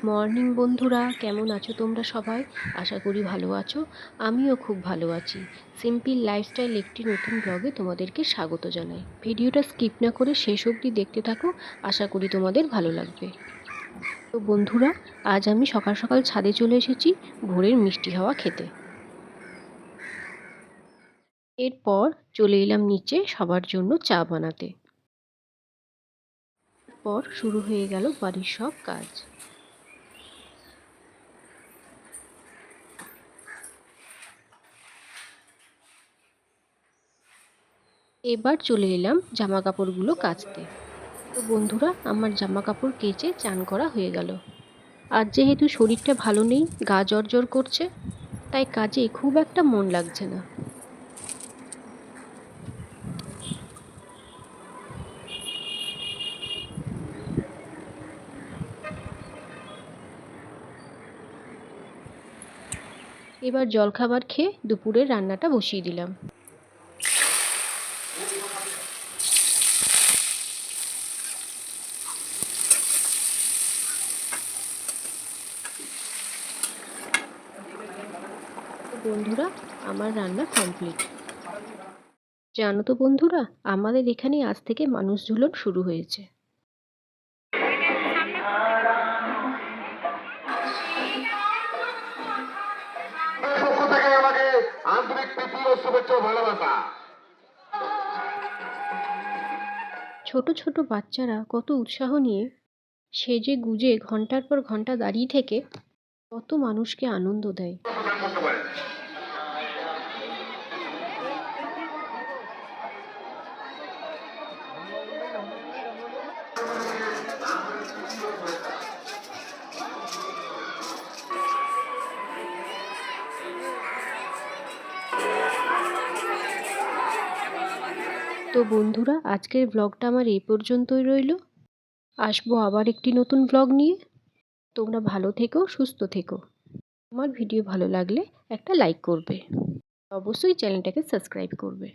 Morning বন্ধুরা, কেমন আছো তোমরা সবাই? আশা করি ভালো আছো। আমিও খুব ভালো আছি। সিম্পল লাইফস্টাইল একটি নতুন ব্লগে তোমাদেরকে স্বাগত জানাই। ভিডিওটা স্কিপ না করে শেষ অবধি দেখতে থাকো, আশা করি তোমাদের ভালো লাগবে। তো বন্ধুরা, আজ আমি সকাল সকাল ছাদে চলে এসেছি ভোরের মিষ্টি হাওয়া খেতে। এরপর চলে এলাম নিচে সবার জন্য চা বানাতে। এরপর শুরু হয়ে গেল বাড়ির সব কাজ। এবার চলে এলাম জামা কাপড়গুলো কাচতে। তো বন্ধুরা, আমার জামা কাপড় কেচে চান করা হয়ে গেল। আজ যেহেতু শরীরটা ভালো নেই, গা জ্বর জ্বর করছে, তাই কাজে খুব একটা মন লাগছে না। এবার জলখাবার খেয়ে দুপুরের রান্নাটা বসিয়ে দিলাম। তো বন্ধুরা, আমার রান্না কমপ্লিট। জানো তো বন্ধুরা, আমাদের এখানে আজ থেকে মানুষ ঝুলন শুরু হয়েছে। ছোট ছোট বাচ্চারা কত উৎসাহ নিয়ে সেজে গুজে ঘন্টার পর ঘন্টা দাঁড়িয়ে থেকে কত মানুষকে আনন্দ দেয়। তো বন্ধুরা, আজকের ব্লগটা আমার এই পর্যন্তই রইল। আসবো আবার একটি নতুন ব্লগ নিয়ে। তোমরা ভালো থেকো, সুস্থ থেকো। আমার ভিডিও ভালো লাগলে একটা লাইক করবে, অবশ্যই চ্যানেলটাকে সাবস্ক্রাইব করবে।